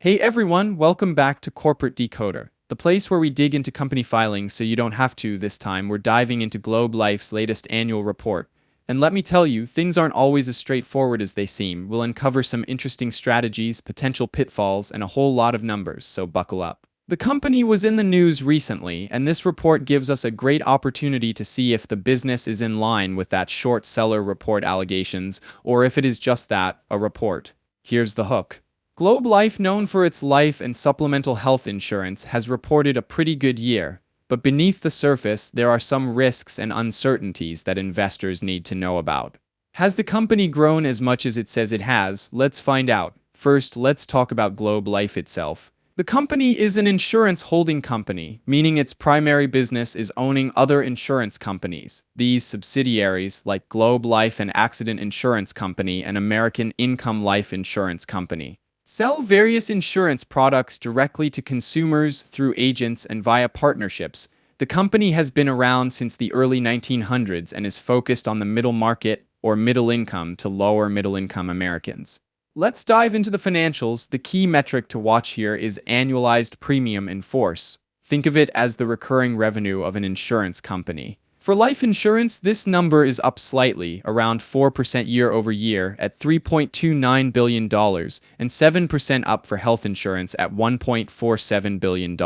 Hey everyone, welcome back to Corporate Decoder, the place where we dig into company filings so you don't have to this time. We're diving into Globe Life's latest annual report. And let me tell you, things aren't always as straightforward as they seem. We'll uncover some interesting strategies, potential pitfalls, and a whole lot of numbers, so buckle up. The company was in the news recently, and this report gives us a great opportunity to see if the business is in line with that short seller report allegations, or if it is just that, a report. Here's the hook. Globe Life, known for its life and supplemental health insurance, has reported a pretty good year, but beneath the surface, there are some risks and uncertainties that investors need to know about. Has the company grown as much as it says it has? Let's find out. First, let's talk about Globe Life itself. The company is an insurance holding company, meaning its primary business is owning other insurance companies. These subsidiaries, like Globe Life and Accident Insurance Company and American Income Life Insurance Company, sell various insurance products directly to consumers through agents and via partnerships. The company has been around since the early 1900s and is focused on the middle market or middle income to lower middle income Americans. Let's dive into the financials. The key metric to watch here is annualized premium in force. Think of it as the recurring revenue of an insurance company. For life insurance, this number is up slightly, around 4% year over year at $3.29 billion, and 7% up for health insurance at $1.47 billion.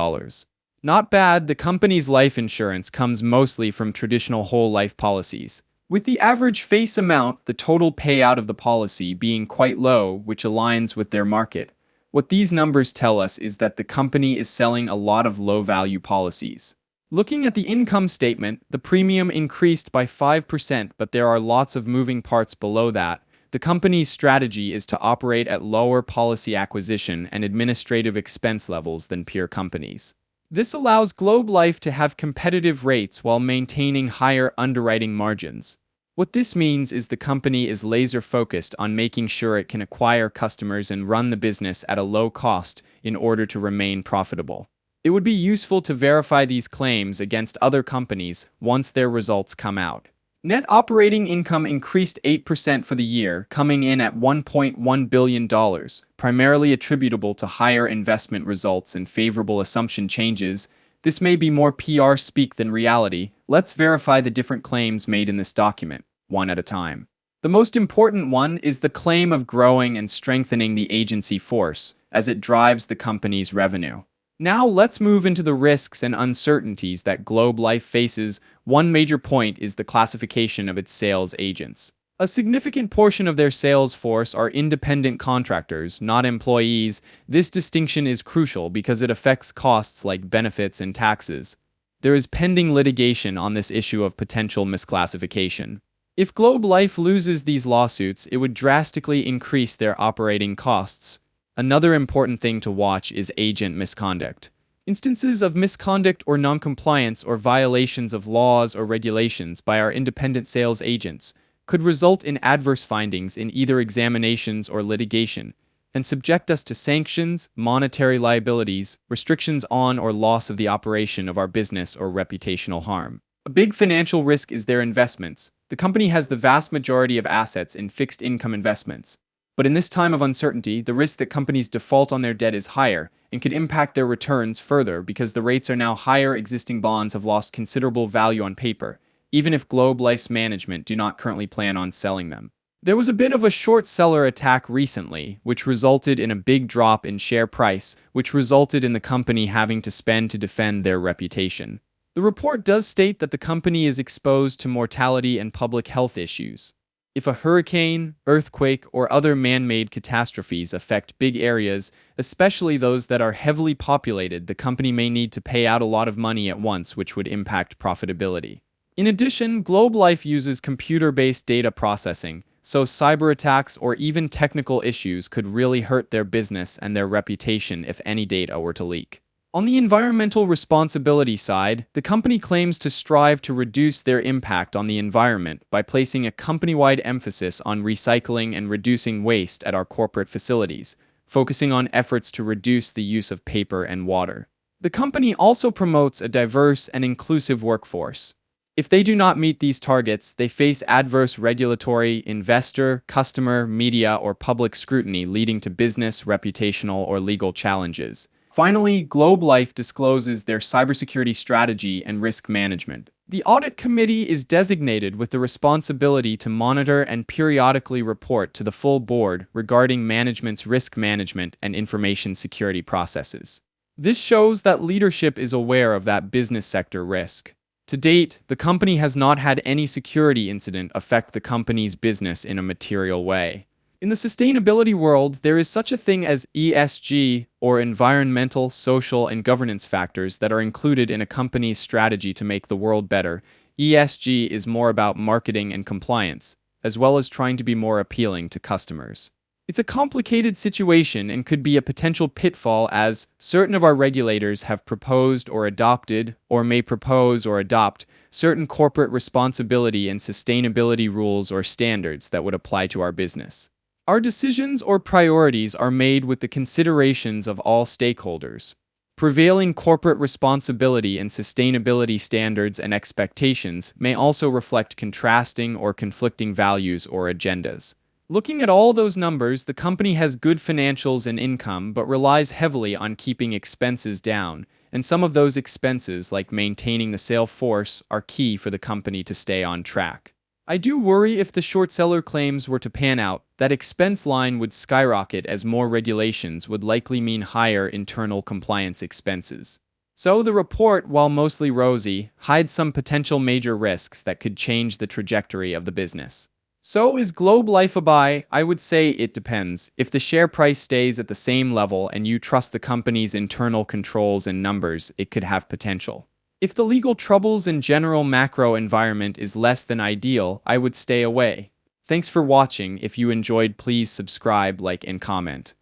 Not bad. The company's life insurance comes mostly from traditional whole life policies, with the average face amount, the total payout of the policy, being quite low, which aligns with their market. What these numbers tell us is that the company is selling a lot of low-value policies. Looking at the income statement, the premium increased by 5%, but there are lots of moving parts below that. The company's strategy is to operate at lower policy acquisition and administrative expense levels than peer companies. This allows Globe Life to have competitive rates while maintaining higher underwriting margins. What this means is the company is laser-focused on making sure it can acquire customers and run the business at a low cost in order to remain profitable. It would be useful to verify these claims against other companies once their results come out. Net operating income increased 8% for the year, coming in at $1.1 billion, primarily attributable to higher investment results and favorable assumption changes. This may be more PR speak than reality. Let's verify the different claims made in this document, one at a time. The most important one is the claim of growing and strengthening the agency force, as it drives the company's revenue. Now let's move into the risks and uncertainties that Globe Life faces. One major point is the classification of its sales agents. A significant portion of their sales force are independent contractors, not employees. This distinction is crucial because it affects costs like benefits and taxes. There is pending litigation on this issue of potential misclassification. If Globe Life loses these lawsuits, it would drastically increase their operating costs. Another important thing to watch is agent misconduct. Instances of misconduct or noncompliance or violations of laws or regulations by our independent sales agents could result in adverse findings in either examinations or litigation, and subject us to sanctions, monetary liabilities, restrictions on or loss of the operation of our business, or reputational harm. A big financial risk is their investments. The company has the vast majority of assets in fixed income investments. But in this time of uncertainty, the risk that companies default on their debt is higher and could impact their returns further because the rates are now higher. Existing bonds have lost considerable value on paper, even if Globe Life's management do not currently plan on selling them. There was a bit of a short seller attack recently, which resulted in a big drop in share price, which resulted in the company having to spend to defend their reputation. The report does state that the company is exposed to mortality and public health issues. If a hurricane, earthquake, or other man-made catastrophes affect big areas, especially those that are heavily populated, the company may need to pay out a lot of money at once, which would impact profitability. In addition, Globe Life uses computer-based data processing, so cyber attacks or even technical issues could really hurt their business and their reputation if any data were to leak. On the environmental responsibility side, the company claims to strive to reduce their impact on the environment by placing a company-wide emphasis on recycling and reducing waste at our corporate facilities, focusing on efforts to reduce the use of paper and water. The company also promotes a diverse and inclusive workforce. If they do not meet these targets, they face adverse regulatory, investor, customer, media, or public scrutiny, leading to business, reputational, or legal challenges. Finally, Globe Life discloses their cybersecurity strategy and risk management. The audit committee is designated with the responsibility to monitor and periodically report to the full board regarding management's risk management and information security processes. This shows that leadership is aware of that business sector risk. To date, the company has not had any security incident affect the company's business in a material way. In the sustainability world, there is such a thing as ESG, or environmental, social, and governance factors that are included in a company's strategy to make the world better. ESG is more about marketing and compliance, as well as trying to be more appealing to customers. It's a complicated situation and could be a potential pitfall, as certain of our regulators have proposed or adopted, or may propose or adopt, certain corporate responsibility and sustainability rules or standards that would apply to our business. Our decisions or priorities are made with the considerations of all stakeholders. Prevailing corporate responsibility and sustainability standards and expectations may also reflect contrasting or conflicting values or agendas. Looking at all those numbers, the company has good financials and income, but relies heavily on keeping expenses down, and some of those expenses, like maintaining the sales force, are key for the company to stay on track. I do worry if the short seller claims were to pan out, that expense line would skyrocket, as more regulations would likely mean higher internal compliance expenses. So the report, while mostly rosy, hides some potential major risks that could change the trajectory of the business. So is Globe Life a buy? I would say it depends. If the share price stays at the same level and you trust the company's internal controls and numbers, it could have potential. If the legal troubles and general macro environment is less than ideal, I would stay away. Thanks for watching. If you enjoyed, please subscribe, like, and comment.